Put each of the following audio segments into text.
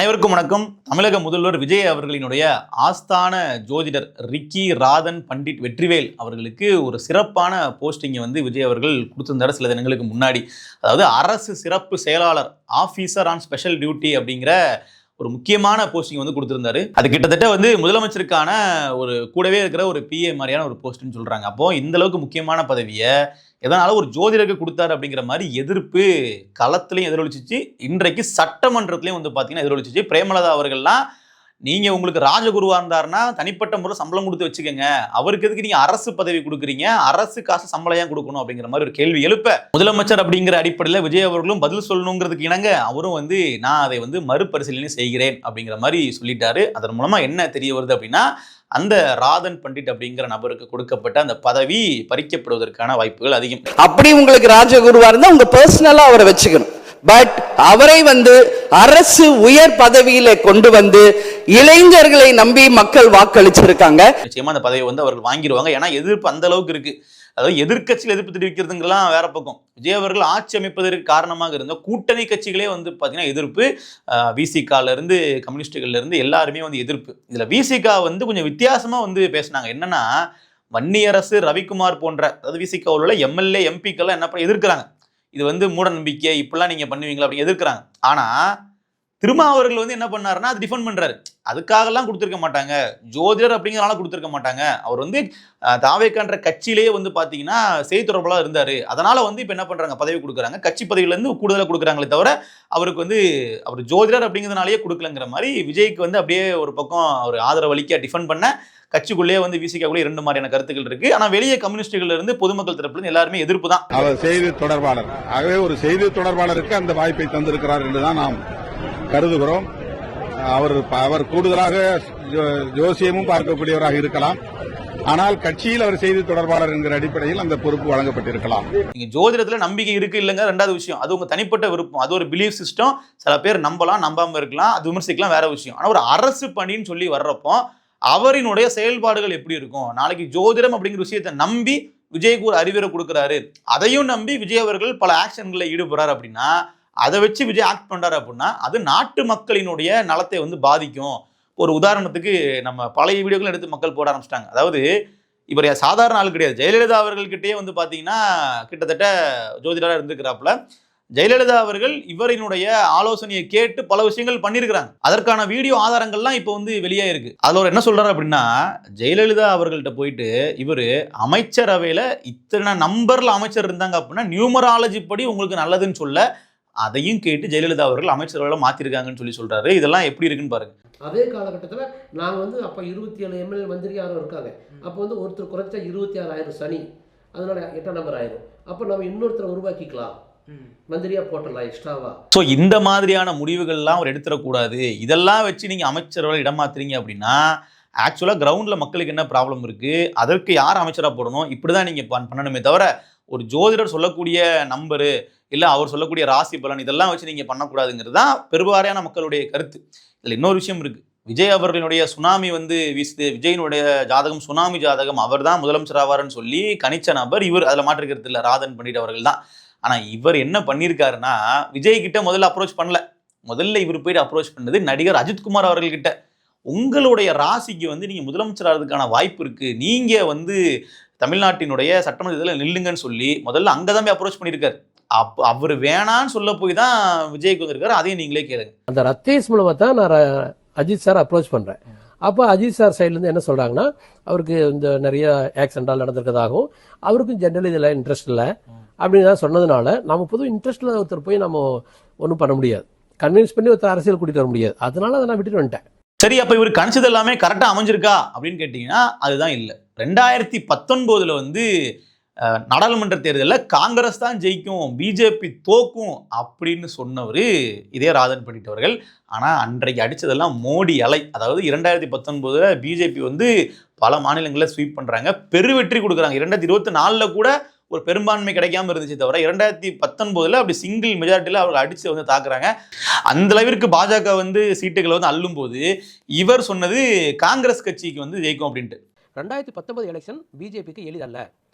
அனைவருக்கும் வணக்கம். தமிழக முதல்வர் விஜய் அவர்களினுடைய ஆஸ்தான ஜோதிடர் ரிக்கி ராதன் பண்டிட் வெற்றிவேல் அவர்களுக்கு ஒரு சிறப்பான போஸ்டிங்கை வந்து விஜய் அவர்கள் கொடுத்திருந்தார் சில தினங்களுக்கு முன்னாடி. அதாவது அரசு சிறப்பு செயலாளர், ஆஃபீஸர் ஆன் ஸ்பெஷல் டியூட்டி அப்படிங்கிற ஒரு முக்கியமான போஸ்டிங் வந்து கொடுத்திருந்தாரு. அது கிட்டத்தட்ட வந்து முதலமைச்சருக்கான ஒரு கூடவே இருக்கிற ஒரு பிஏ மாதிரியான ஒரு போஸ்ட்னு சொல்றாங்க. அப்போ இந்த அளவுக்கு முக்கியமான பதவியை எதனால ஒரு ஜோதிடருக்கு கொடுத்தாரு அப்படிங்கிற மாதிரி எதிர்ப்பு களத்திலையும் எதிரொலிச்சிச்சு. இன்றைக்கு சட்டமன்றத்திலையும் வந்து பார்த்தீங்கன்னா எதிரொலிச்சிச்சு. பிரேமலதா அவர்கள்லாம் நீங்க உங்களுக்கு ராஜகுருவா இருந்தாருன்னா தனிப்பட்ட முறை சம்பளம் கொடுத்து வச்சுக்கோங்க, அவருக்கு எதுக்கு நீங்க அரசு பதவி கொடுக்குறீங்க, அரசு காசு சம்பளம் ஏன் கொடுக்கணும் அப்படிங்கிற மாதிரி ஒரு கேள்வி எழுப்ப முதலமைச்சர் அப்படிங்கிற அடிப்படையில் விஜய் அவர்களும் பதில் சொல்லணுங்கிறதுக்கு இணங்க அவரும் வந்து நான் அதை வந்து மறுபரிசீலனை செய்கிறேன் அப்படிங்கிற மாதிரி சொல்லிட்டாரு. அதன் மூலமா என்ன தெரிய வருது அப்படின்னா, அந்த ராதன் பண்டிட் அப்படிங்கிற நபருக்கு கொடுக்கப்பட்ட அந்த பதவி பறிக்கப்படுவதற்கான வாய்ப்புகள் அதிகம். அப்படி உங்களுக்கு ராஜகுருவா இருந்தா உங்க பர்சனலா அவரை வச்சுக்கணும். பட் அவரை வந்து அரசு உயர் பதவியில கொண்டு வந்து இளைஞர்களை நம்பி மக்கள் வாக்களிச்சிருக்காங்க. நிச்சயமா அந்த பதவியை வந்து அவர்கள் வாங்கிடுவாங்க. ஏன்னா எதிர்ப்பு அந்த அளவுக்கு இருக்கு. அதாவது எதிர்கட்சியில் எதிர்ப்பு தெரிவிக்கிறதுங்கெல்லாம் வேற பக்கம். விஜய் அவர்கள் ஆட்சி அமைப்பதற்கு காரணமாக இருந்த கூட்டணி கட்சிகளே வந்து பார்த்தீங்கன்னா எதிர்ப்பு. விசிகால இருந்து கம்யூனிஸ்டுகள்ல இருந்து எல்லாருமே வந்து எதிர்ப்பு. இதுல விசிகா வந்து கொஞ்சம் வித்தியாசமா வந்து பேசினாங்க. என்னன்னா, வன்னியரசு, ரவிக்குமார் போன்ற அதாவது விசிகாவில் உள்ள எம்எல்ஏ எம்பிக்கெல்லாம் என்ன பண்ண எதிர்க்கிறாங்க. இது வந்து மூட நம்பிக்கை, இப்படிலாம் நீங்க பண்ணுவீங்களா அப்படின்னு எதிர்க்கிறாங்க. ஆனா திருமாவர்கள் வந்து என்ன பண்ணாருன்னா அது டிஃபெண்ட் பண்றாரு. அதுக்காகலாம் கொடுத்துருக்க மாட்டாங்க, ஜோதிடர் அப்படிங்கிறனால கொடுத்துருக்க மாட்டாங்க. அவர் வந்து தாவேக்கான்ற கட்சியிலேயே வந்து பாத்தீங்கன்னா செய்தி தொடர்பாளர் இருந்தாரு. அதனால வந்து இப்ப என்ன பண்றாங்க, பதவி கொடுக்குறாங்க, கட்சி பதவியில இருந்து கூடுதலாக கொடுக்குறாங்களே தவிர அவருக்கு வந்து அவர் ஜோதிடர் அப்படிங்கிறதுனாலேயே கொடுக்கலங்கிற மாதிரி விஜய்க்கு வந்து அப்படியே ஒரு பக்கம் அவர் ஆதரவளிக்க டிஃபெண்ட் பண்ண கட்சிக்குள்ளேயே வந்து விசிகாக்குள்ளே இரண்டு மாதிரியான கருத்துக்கள் இருக்கு. ஆனா வெளியே கம்யூனிஸ்டுகள் இருந்து பொதுமக்கள் தரப்புல எல்லாருமே எதிர்ப்பு தான். அவர் செய்தி தொடர்பாளர், ஆகவே ஒரு செய்தி தொடர்பாளருக்கு அந்த வாய்ப்பை தந்திருக்கிறார் என்றுதான் நாம் கருதுகிறோம். அவர் கூடுதலாக ஜோசியமும் பார்க்கக்கூடியவராக இருக்கலாம். ஆனால் கட்சியில் அவர் செய்தி தொடர்பாளர் என்கிற அடிப்படையில் அந்த பொறுப்பு வழங்கப்பட்டிருக்கலாம். நீங்க ஜோதிடத்துல நம்பிக்கை இருக்கு இல்லைங்க ரெண்டாவது விஷயம். அது உங்க தனிப்பட்ட விருப்பம், அது ஒரு பிலீஃப் சிஸ்டம். சில பேர் நம்பலாம், நம்பாம இருக்கலாம், அது விமர்சிக்கலாம், வேற விஷயம். ஆனா ஒரு அரசு பணின்னு சொல்லி வர்றப்போ அவரினுடைய செயல்பாடுகள் எப்படி இருக்கும்? நாளைக்கு ஜோதிடம் அப்படிங்கிற விஷயத்தை நம்பி விஜய்க்கு ஒரு அறிவுரை கொடுக்குறாரு, அதையும் நம்பி விஜய் அவர்கள் பல ஆக்ஷன்களில் ஈடுபடுறாரு அப்படின்னா, அதை வச்சு விஜய் ஆக்ட் பண்றாரு அப்படின்னா அது நாட்டு மக்களினுடைய நலத்தை வந்து பாதிக்கும். ஒரு உதாரணத்துக்கு நம்ம பழைய வீடியோக்கள் எடுத்து மக்கள் போட ஆரம்பிச்சிட்டாங்க. அதாவது இவர் சாதாரண ஆள் கிடையாது. ஜெயலலிதா அவர்கள்கிட்டயே வந்து பாத்தீங்கன்னா கிட்டத்தட்ட ஜோதிடராக இருந்திருக்கிறாப்புல. ஜெயலலிதா அவர்கள் இவரினுடைய ஆலோசனையை கேட்டு பல விஷயங்கள் பண்ணியிருக்கிறாங்க. அதற்கான வீடியோ ஆதாரங்கள்லாம் இப்போ வந்து வெளியே இருக்கு. அதுல ஒரு என்ன சொல்றாரு அப்படின்னா, ஜெயலலிதா அவர்கள்ட்ட போயிட்டு இவரு அமைச்சரவையில இத்தனை நம்பர்ல அமைச்சர் இருந்தாங்க அப்படின்னா நியூமராலஜி படி உங்களுக்கு நல்லதுன்னு சொல்ல, அதையும் கேட்டு ஜெயலலிதா அவர்கள் அமைச்சரவையில மாத்திருக்காங்கன்னு சொல்றாரு. இதெல்லாம் எப்படி இருக்குன்னு பாருங்க. அதே காலகட்டத்தில் நாங்கள் வந்து அப்போ 27 எம்எல்ஏ மந்திரி யாரும் இருக்காங்க. அப்போ வந்து ஒருத்தர் குறைச்சா 26,000 சனி, அதனால 8ஆம் நம்பர் ஆயிரும். அப்போ நம்ம இன்னொருத்தரை உருவாக்கிக்கலாம், மந்திரியா போட்டலாம் எக்ஸ்ட்ராவா. ஸோ இந்த மாதிரியான முடிவுகள்லாம் அவர் எடுத்துடக்கூடாது. இதெல்லாம் வச்சு நீங்க அமைச்சரவையில் இடமாத்துறீங்க அப்படின்னா ஆக்சுவலாக கிரவுண்டில் மக்களுக்கு என்ன ப்ராப்ளம் இருக்கு, அதற்கு யார் அமைச்சராக போடணும், இப்படிதான் நீங்க பண்ணணுமே தவிர ஒரு ஜோதிடர் சொல்லக்கூடிய நம்பரு இல்லை அவர் சொல்லக்கூடிய ராசி பலன் இதெல்லாம் வச்சு நீங்க பண்ணக்கூடாதுங்கிறது தான் பெரும்பாலான மக்களுடைய கருத்து. இதில் இன்னொரு விஷயம் இருக்கு. விஜய் அவர்களுடைய சுனாமி வந்து வீசுது, விஜயினுடைய ஜாதகம் சுனாமி ஜாதகம், அவர் தான் முதலமைச்சர் ஆவார்னு சொல்லி கணிச்ச நபர் இவர். அதில் மாற்றுக்கிறது இல்லை, ராதன் பண்டிட் அவர்கள் தான். ஆனால் இவர் என்ன பண்ணியிருக்காருன்னா, விஜய் கிட்ட முதல்ல அப்ரோச் பண்ணல. முதல்ல இவர் போயிட்டு அப்ரோச் பண்ணது நடிகர் அஜித்குமார் அவர்கள்கிட்ட. உங்களுடைய ராசிக்கு வந்து நீங்கள் முதலமைச்சர் ஆகிறதுக்கான வாய்ப்பு இருக்கு, நீங்க வந்து தமிழ்நாட்டினுடைய சட்டமன்ற இதில் நில்லுங்கன்னு சொல்லி முதல்ல அங்கே தான் போய் அப்ரோச் பண்ணியிருக்காரு. அவர் வேணான்னு சொல்ல போய் தான் விஜய்க்கு வந்திருக்காரு. அதையும் நீங்களே கேளுங்க. அந்த ரத்தேஷ் மூலமா தான் நான் அஜித் சார் அப்ரோச் பண்றேன். அப்போ அஜித் சார் சைட்லேருந்து என்ன சொல்றாங்கன்னா, அவருக்கு இந்த நிறைய ஆக்சிடென்டால் நடந்திருக்கதாகவும் அவருக்கும் ஜென்ரல் இதில் இன்ட்ரெஸ்ட் இல்லை அப்படின்னு சொன்னதுனால, நம்ம பொதுவாக இன்ட்ரெஸ்ட்ல ஒருத்தர் போய் நம்ம ஒன்றும் பண்ண முடியாது, கன்வின்ஸ் பண்ணி ஒருத்தர் அரசியல் கூட்டிட்டு வர முடியாது. அதனால அதை நான் விட்டுட்டு வந்துட்டேன். சரி, அப்ப இவர் கணிச்சது எல்லாமே கரெக்டா அமைஞ்சிருக்கா அப்படின்னு கேட்டீங்கன்னா அதுதான் இல்லை. 2019 வந்து நாடாளுமன்ற தேர்தலில் காங்கிரஸ் தான் ஜெயிக்கும், பிஜேபி தோக்கும் அப்படின்னு சொன்னவர் இதே ராதன் பண்டிட் அவர்கள். ஆனால் அன்றைக்கு அடித்ததெல்லாம் மோடி அலை. அதாவது 2019 பிஜேபி வந்து பல மாநிலங்களில் ஸ்வீப் பண்ணுறாங்க, பெருவெற்றி கொடுக்குறாங்க. 2024 கூட ஒரு பெரும்பான்மை கிடைக்காம இருந்துச்சு தவிர 2019 அப்படி சிங்கிள் மெஜாரிட்டியில் அவர்கள் அடித்து வந்து தாக்குறாங்க. அந்த அளவிற்கு பாஜக வந்து சீட்டுகளை வந்து அள்ளும் போது இவர் சொன்னது காங்கிரஸ் கட்சிக்கு வந்து ஜெயிக்கும் அப்படின்ட்டு. 2019 எலெக்ஷன் பிஜேபிக்கு எளிதல்ல,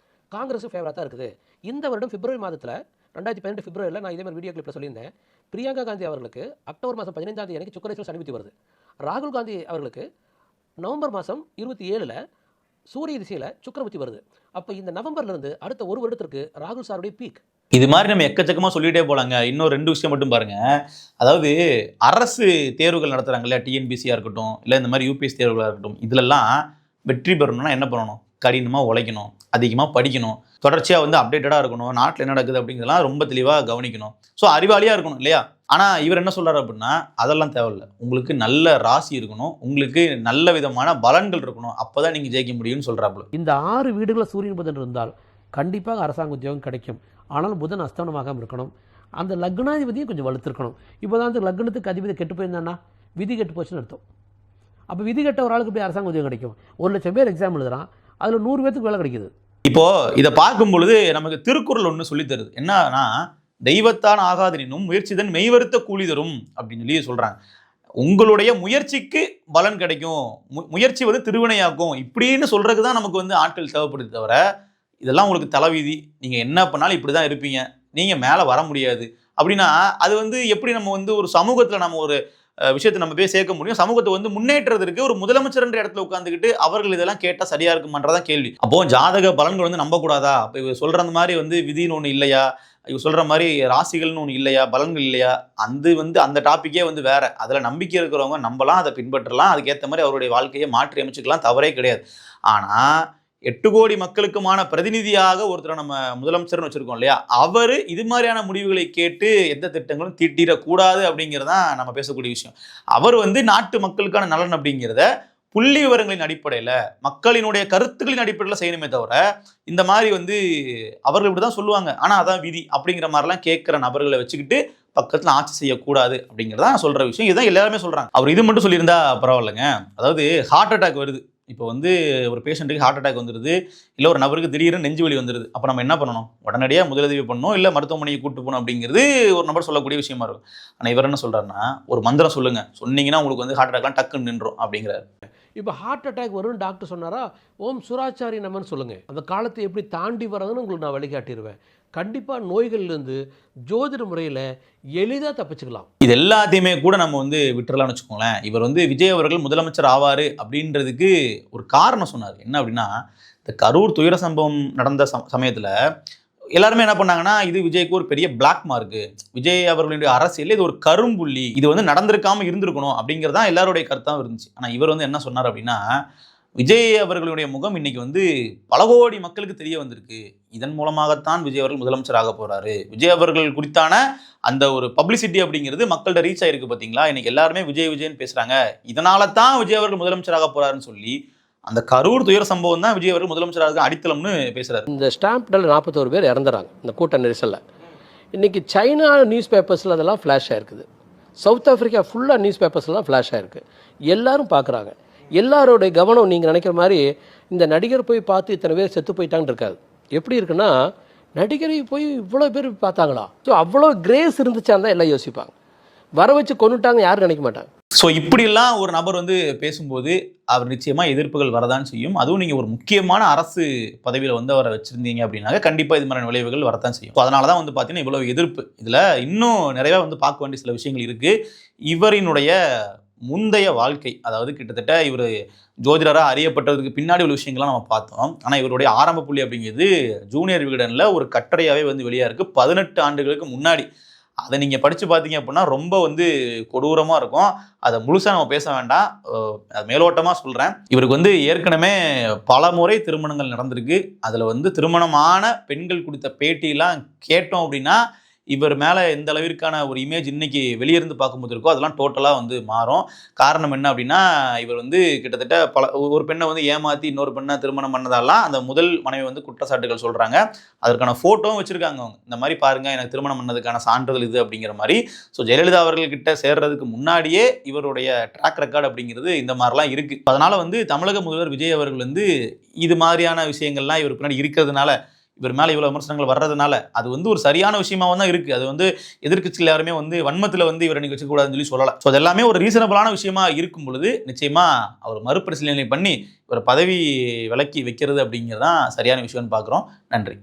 காங்கிரஸ் ஃபேவராக தான் இருக்குது. இந்த வருடம் பிப்ரவரி மாதத்தில் 2018 பிப்ரவரியில் நான் இதே மாதிரி வீடியோ கிளிப்பில் சொல்லியிருந்தேன், பிரியங்கா காந்தி அவர்களுக்கு அக்டோபர் மாதம் 15ஆம் தேதி அன்னைக்கு சுக்கரேஸ்வரர் சனி புத்தி வருது. ராகுல் காந்தி அவர்களுக்கு நவம்பர் மாதம் 27ல் சூரிய திசையில் சுக்கிர புத்தி வருது. அப்போ இந்த நவம்பர்லேருந்து அடுத்த ஒரு வருடத்திற்கு ராகுல் சாருடைய பீக். இது மாதிரி நம்ம எக்கச்சக்கமாக சொல்லிகிட்டே போகலாங்க. இன்னும் 2 விஷயம் மட்டும் பாருங்க. அதாவது அரசு தேர்வுகள் நடத்துகிறாங்க இல்லையா, டிஎன்பிசியாக இருக்கட்டும் இல்லை இந்த மாதிரி யூபிஎஸ் தேர்வுகளாக இருக்கட்டும், இதுலலாம் வெற்றி பெறணும்னா என்ன பண்ணணும்? கடினமாக உழைக்கணும், அதிகமாக படிக்கணும், தொடர்ச்சியாக வந்து அப்டேட்டடாக இருக்கணும், நாட்டில் என்ன நடக்குது அப்படிங்கிறதெல்லாம் ரொம்ப தெளிவாக கவனிக்கணும். ஸோ அறிவாளியாக இருக்கணும் இல்லையா. ஆனால் இவர் என்ன சொல்கிறார் அப்படின்னா அதெல்லாம் தேவையில்லை, உங்களுக்கு நல்ல ராசி இருக்கணும், உங்களுக்கு நல்ல விதமான பலன்கள் இருக்கணும், அப்போ தான் நீங்கள் ஜெயிக்க முடியும்னு சொல்கிறாப்புல. இந்த 6 வீடுகளில் சூரியன் புதன் இருந்தால் கண்டிப்பாக அரசாங்க உத்தியோகம் கிடைக்கும். ஆனாலும் புதன் அஸ்தமனமாக இருக்கணும். அந்த லக்னாதிபதியும் கொஞ்சம் வலுத்திருக்கணும். இப்போ தான் அந்த லக்னத்துக்கு அதிபதி கெட்டு போயிருந்தான்னா விதி கெட்டு போச்சுன்னு அர்த்தம். அப்போ விதி கெட்ட ஒரு ஆளுக்கு போய் அரசாங்க உத்தியோகம் கிடைக்கும்? 1,00,000 பேர் எக்ஸாம் எழுதுறான், அதில் 100 பேருக்கு வேலை கிடைக்குது. இப்போ இதை பார்க்கும் பொழுது நமக்கு திருக்குறள் ஒன்று சொல்லி தருது. என்னன்னா, தெய்வத்தான் ஆகாதனினும் முயற்சிதன் மெய்வருத்த கூலி தரும் அப்படின்னு சொல்லி சொல்றாங்க. உங்களுடைய முயற்சிக்கு பலன் கிடைக்கும், முயற்சி வந்து திருவினையாக்கும் இப்படின்னு சொல்றதுக்கு தான் நமக்கு வந்து ஆட்கள் தேவைப்படுது தவிர, இதெல்லாம் உங்களுக்கு தலைவிதி, நீங்க என்ன பண்ணாலும் இப்படிதான் இருப்பீங்க, நீங்க மேல வர முடியாது அப்படின்னா அது வந்து எப்படி நம்ம வந்து ஒரு சமூகத்துல நம்ம ஒரு விஷயத்தை நம்ம போய் சேர்க்க முடியும்? சமூகத்தை வந்து முன்னேற்றத்திற்கு ஒரு முதலமைச்சர் என்ற இடத்துல உட்காந்துக்கிட்டு அவர்கள் இதெல்லாம் கேட்டா சரியா இருக்குமான்றதான் கேள்வி. அப்போ ஜாதக பலன்கள் வந்து நம்ப கூடாதா? அப்ப இவர் சொல்ற மாதிரி வந்து விதின்னு ஒண்ணு இல்லையா, இவர் சொல்ற மாதிரி ராசிகள்னு ஒண்ணு இல்லையா, பலன்கள் இல்லையா, அந்த டாபிக்கே வந்து வேற. அதுல நம்பிக்கை இருக்கிறவங்க நம்பலாம், அதை பின்பற்றலாம், அதுக்கேற்ற மாதிரி அவருடைய வாழ்க்கையை மாற்றி அமைச்சுக்கலாம், தவறே கிடையாது. ஆனா 8 கோடி மக்களுக்குமான பிரதிநிதியாக ஒருத்தர் நம்ம முதலமைச்சர்னு வச்சிருக்கோம் இல்லையா, அவரு இது மாதிரியான முடிவுகளை கேட்டு எந்த திட்டங்களும் தீட்டிடக்கூடாது அப்படிங்கிறதான் நம்ம பேசக்கூடிய விஷயம். அவர் வந்து நாட்டு மக்களுக்கான நலன் அப்படிங்கிறத புள்ளி விவரங்களின் அடிப்படையில், மக்களினுடைய கருத்துக்களின் அடிப்படையில் செய்யணுமே தவிர, இந்த மாதிரி வந்து அவர்கள் இப்படிதான் சொல்லுவாங்க ஆனால் அதான் விதி அப்படிங்கிற மாதிரிலாம் கேட்குற நபர்களை வச்சுக்கிட்டு பக்கத்தில் ஆட்சி செய்யக்கூடாது அப்படிங்கிறதா சொல்ற விஷயம். இதுதான் எல்லாருமே சொல்றாங்க. அவர் இது மட்டும் சொல்லியிருந்தா பரவாயில்லைங்க. அதாவது ஹார்ட் அட்டாக் வருது, இப்போ வந்து ஒரு பேஷண்ட்டுக்கு ஹார்ட் அட்டாக் வந்துடுது, இல்லை ஒரு நபருக்கு திடீர்னு நெஞ்சு வலி வந்துடுது, அப்போ நம்ம என்ன பண்ணணும்? உடனடியாக முதலுதவி பண்ணணும், இல்லை மருத்துவமனைக்கு கூட்டு போகணும் அப்படிங்கிறது ஒரு நபர் சொல்லக்கூடிய விஷயமா இருக்கும். ஆனால் இவர் என்ன சொல்றாருன்னா, ஒரு மந்திரம் சொல்லுங்க, சொன்னீங்கன்னா உங்களுக்கு வந்து ஹார்ட் அட்டாக்லாம் டக்குன்னு நின்றோம் அப்படிங்கிறாரு. இப்போ ஹார்ட் அட்டாக் வரும்னு டாக்டர் சொன்னாரா, ஓம் சுராச்சாரி நம்மன்னு சொல்லுங்கள். அந்த காலத்தை எப்படி தாண்டி வர்றதுன்னு உங்களுக்கு நான் வழிகாட்டிடுவேன். கண்டிப்பாக நோய்கள்லேருந்து ஜோதிட முறையில் எளிதாக தப்பிச்சுக்கலாம். இது எல்லாத்தையுமே கூட நம்ம வந்து விட்டுறலாம்னு வச்சுக்கோங்களேன். இவர் வந்து விஜய் அவர்கள் முதலமைச்சர் ஆவார் அப்படின்றதுக்கு ஒரு காரணம் சொன்னார். என்ன அப்படின்னா, இந்த கரூர் துயர சம்பவம் நடந்த சமயத்தில் எல்லாருமே என்ன பண்ணாங்கன்னா, இது விஜய்க்கு ஒரு பெரிய பிளாக் மார்க்கு, விஜய் அவர்களுடைய அரசியல் இது ஒரு கரும்புள்ளி, இது வந்து நடந்திருக்காம இருந்திருக்கணும் அப்படிங்கிறதான் எல்லாருடைய கருத்தாக இருந்துச்சு. ஆனால் இவர் வந்து என்ன சொன்னார் அப்படின்னா, விஜய் அவர்களுடைய முகம் இன்னைக்கு வந்து பல கோடி மக்களுக்கு தெரிய வந்திருக்கு, இதன் மூலமாகத்தான் விஜய் அவர்கள் முதலமைச்சர் ஆக போறாரு, விஜய் அவர்கள் குறித்தான அந்த ஒரு பப்ளிசிட்டி அப்படிங்கிறது மக்கள்கிட்ட ரீச் ஆயிருக்கு பார்த்தீங்களா, இன்னைக்கு எல்லாருமே விஜய் விஜய்னு பேசுறாங்க, இதனால தான் விஜய் அவர்கள் முதலமைச்சராக போறாருன்னு சொல்லி அந்த கரூர் துயர சம்பவம் தான் விஜய் அவர்கள் முதலமைச்சராக அடித்தளம்னு பேசுறாரு. இந்த ஸ்டாம்ப்ல 41 பேர் இறந்துறாங்க இந்த கூட்ட நெரிசலில். இன்னைக்கு சைனா நியூஸ் பேப்பர்ஸில் அதெல்லாம் ஃப்ளாஷ் ஆயிருக்குது, சவுத் ஆஃப்ரிக்கா ஃபுல்லாக நியூஸ் பேப்பர்ஸ்லாம் ஃப்ளாஷ் ஆயிருக்கு, எல்லாரும் பார்க்குறாங்க. எல்லாரோடைய கவனம் நீங்கள் நினைக்கிற மாதிரி இந்த நடிகர் போய் பார்த்து இத்தனை பேர் செத்து போயிட்டான்னு இருக்காது. எப்படி இருக்குன்னா, நடிகரை போய் இவ்வளோ பேர் பார்த்தாங்களா, ஸோ அவ்வளோ கிரேஸ் இருந்துச்சான்னு தான் எல்லாம் யோசிப்பாங்க. வர வச்சு கொண்டுட்டாங்க யாரும் நினைக்க மாட்டாங்க. ஸோ இப்படியெல்லாம் ஒரு நபர் வந்து பேசும்போது அவர் நிச்சயமாக எதிர்ப்புகள் வரதான் செய்யும். அதுவும் நீங்கள் ஒரு முக்கியமான அரசு பதவியில் வந்து அவரை வச்சுருந்தீங்க அப்படின்னாக்க கண்டிப்பாக இது மாதிரியான விளைவுகள் வரத்தான் செய்யும். ஸோ அதனால தான் வந்து பார்த்தீங்கன்னா இவ்வளோ எதிர்ப்பு. இதில் இன்னும் நிறையா வந்து பார்க்க வேண்டிய சில விஷயங்கள் இருக்குது. இவரினுடைய முந்தைய வாழ்க்கை, அதாவது கிட்டத்தட்ட இவர் ஜோதிடராக அறியப்பட்டதுக்கு பின்னாடி உள்ள விஷயங்கள்லாம் நம்ம பார்த்தோம். ஆனால் இவருடைய ஆரம்ப புள்ளி அப்படிங்கிறது ஜூனியர் விகடனில் ஒரு கட்டுரையாகவே வந்து வெளியாக இருக்குது 18 ஆண்டுகளுக்கு முன்னாடி. அதை நீங்கள் படித்து பார்த்தீங்க அப்படின்னா ரொம்ப வந்து கொடூரமாக இருக்கும். அதை முழுசாக நம்ம பேச வேண்டாம், மேலோட்டமாக சொல்கிறேன். இவருக்கு வந்து ஏற்கனவே பல முறை திருமணங்கள் நடந்திருக்கு. அதில் வந்து திருமணமான பெண்கள் கொடுத்த பேட்டியெல்லாம் கேட்டோம் அப்படின்னா இவர் மேலே எந்த அளவிற்கான ஒரு இமேஜ் இன்னைக்கு வெளியிருந்து பார்க்கும்போது இருக்கோ அதெல்லாம் டோட்டலாக வந்து மாறும். காரணம் என்ன அப்படின்னா, இவர் வந்து கிட்டத்தட்ட ஒரு பெண்ணை வந்து ஏமாற்றி இன்னொரு பெண்ணை திருமணம் பண்ணதாலாம் அந்த முதல் மனைவி வந்து குற்றச்சாட்டுகள் சொல்கிறாங்க. அதற்கான ஃபோட்டோவும் வச்சுருக்காங்க அவங்க, இந்த மாதிரி பாருங்கள் எனக்கு திருமணம் பண்ணதுக்கான சான்றிதழ் இது அப்படிங்கிற மாதிரி. ஸோ ஜெயலலிதா அவர்கள்கிட்ட சேர்றதுக்கு முன்னாடியே இவருடைய ட்ராக் ரெக்கார்டு அப்படிங்கிறது இந்த மாதிரிலாம் இருக்குது. அதனால் வந்து தமிழக முதல்வர் விஜய் அவர்கள் வந்து இது மாதிரியான விஷயங்கள்லாம் இவர் பின்னாடி இருக்கிறதுனால, இவர் மேலே இவ்வளோ விமர்சனங்கள் வர்றதுனால அது வந்து ஒரு சரியான விஷயமாக தான் இருக்குது. அது வந்து எதிர்க்கட்சிகள் யாருமே வந்து வன்மத்தில் வந்து இவரை நீங்கள் வச்சுக்கூடாதுன்னு சொல்லி சொல்லலாம். ஸோ அது எல்லாமே ஒரு ரீசனபிளான விஷயமா இருக்கும் பொழுது நிச்சயமாக அவர் மறுபரிசீலனை பண்ணி இவர் பதவி விலக்கி வைக்கிறது அப்படிங்கிறதான் சரியான விஷயம்னு பார்க்குறோம். நன்றி.